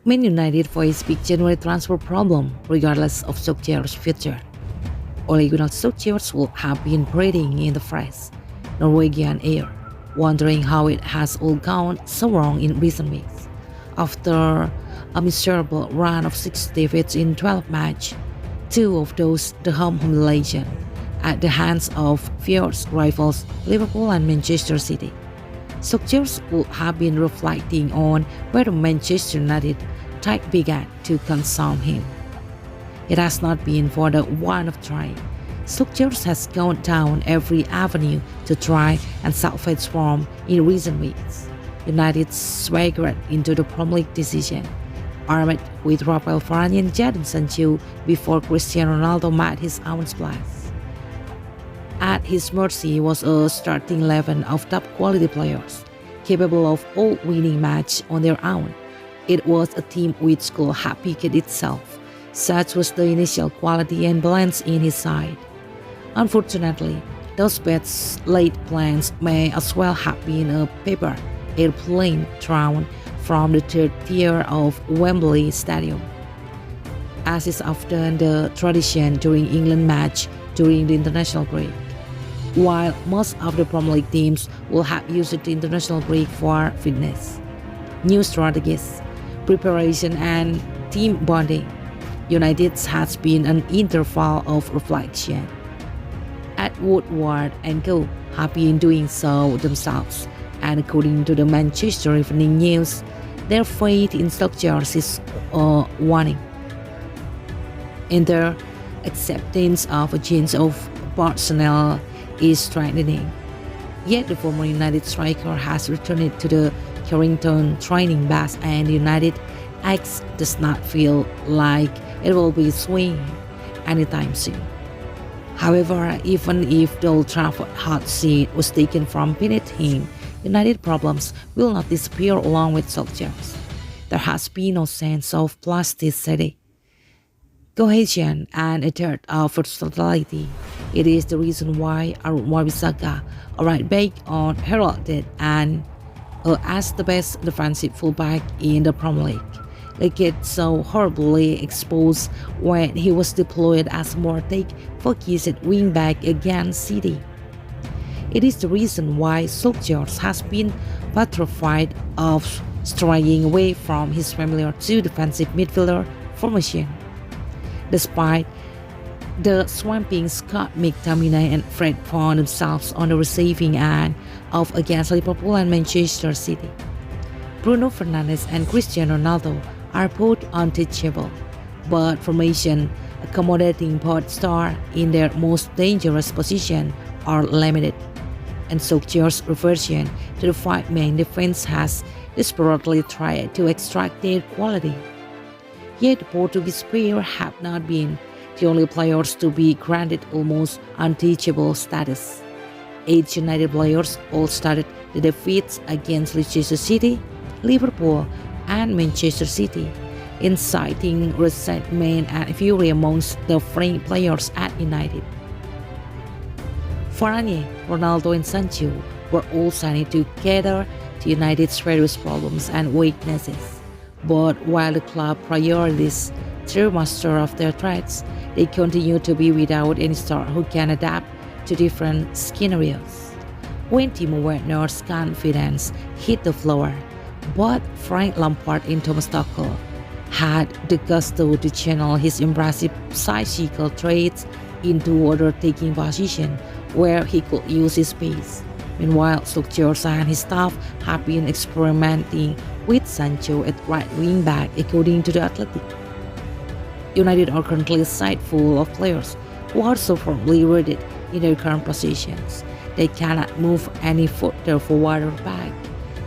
Man United face big January transfer problem regardless of Solskjaer's future. Ole Gunnar Solskjaer will have been breathing in the fresh Norwegian air, wondering how it has all gone so wrong in recent weeks. After a miserable run of 6 defeats in 12 matches, 2 of those the home humiliation at the hands of fierce rivals Liverpool and Manchester City. Solskjaer would have been reflecting on whether Manchester United tried began to consume him. It has not been for the want of trying. Solskjaer has gone down every avenue to try and salvage form in recent weeks. United swaggered into the Premier League decision, armed with Raphael, Varane and Jadon Sancho before Cristiano Ronaldo made his own splash. At his mercy was a starting 11 of top-quality players, capable of all winning matches on their own. It was a team which could have picked itself. Such was the initial quality and balance in his side. Unfortunately, those best laid plans may as well have been a paper airplane thrown from the third tier of Wembley Stadium, as is often the tradition during England match during the international break. While most of the Premier League teams will have used the international break for fitness, new strategies, preparation and team bonding, United has been an interval of reflection. At Woodward and Co have been doing so themselves, and according to the Manchester Evening News, their faith in Solskjaer is waning, and their acceptance of a change of personnel is strengthening. Yet the former United striker has returned to the Carrington training base, and United X does not feel like it will be swinging anytime soon. However, even if the Old Trafford hot seat was taken from beneath him, United problems will not disappear along with Solskjaer's. There has been no sense of plasticity, cohesion, and a third of versatility. It is the reason why Wan-Bissaka, a right back, on heralded and as the best defensive fullback in the Premier League. They get so horribly exposed when he was deployed as more take-focused wing-back against City. It is the reason why Solskjaer has been petrified of straying away from his familiar two defensive midfielder formation. Despite the swamping Scott McTominay and Fred found themselves on the receiving end of against Liverpool and Manchester City. Bruno Fernandes and Cristiano Ronaldo are both untouchable, but formation accommodating both stars in their most dangerous position are limited, and Solskjaer's reversion to the five-man defense has desperately tried to extract their quality. Yet the Portuguese players have not been the only players to be granted almost unteachable status. 8 United players all started the defeats against Leicester City, Liverpool, and Manchester City, inciting resentment and fury amongst the French players at United. Varane, Ronaldo, and Sancho were all signed together to United's various problems and weaknesses. But while the club prioritizes true master of their threats, they continue to be without any star who can adapt to different scenarios. When Timo Werner's confidence hit the floor, both Frank Lampard and Thomas Tuchel had the gusto to channel his impressive psychical traits into other taking position where he could use his pace. Meanwhile, Solskjaer and his staff have been experimenting with Sancho at right wing back, according to the Athletic. United are currently a side full of players who are so firmly rooted in their current positions. They cannot move any further forward or back.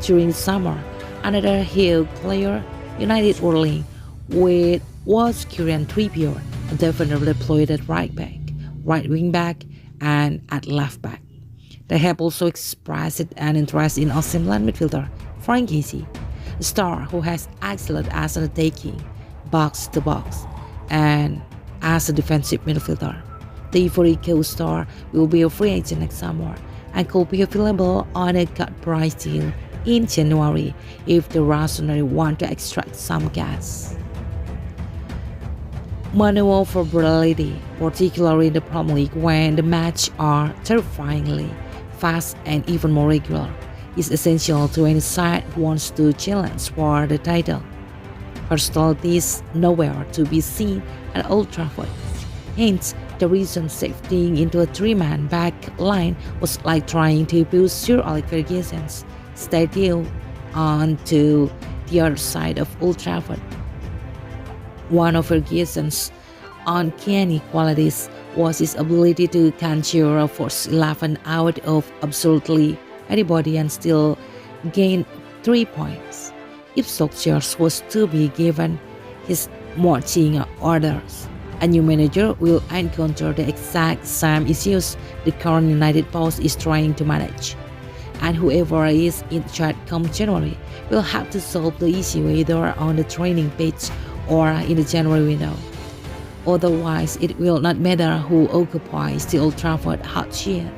During the summer, another Hill player United whirling with was Kieran Trippier, a defender deployed at right back, right wing back, and at left back. They have also expressed an interest in AC Milan midfielder Frank Kessie, a star who has excelled as an attacking, box-to-box, and as a defensive midfielder. The Ivory Coast star will be a free agent next summer and could be available on a cut price deal in January if the refinery want to extract some gas. Maneuverability, particularly in the Premier League when the matches are terrifyingly fast and even more regular, is essential to any side who wants to challenge for the title. Versatility is nowhere to be seen at Old Trafford. Hence, the recent shifting into a three-man back line was like trying to push Sir Alex Ferguson's statue onto the other side of Old Trafford. One of Ferguson's uncanny qualities was his ability to conjure a first 11 out of absolutely anybody and still gain 3 points. If Solskjaer was to be given his marching orders, a new manager will encounter the exact same issues the current United boss is trying to manage. And whoever is in charge come January will have to solve the issue either on the training pitch or in the January window. Otherwise, it will not matter who occupies the Old Trafford hot chair.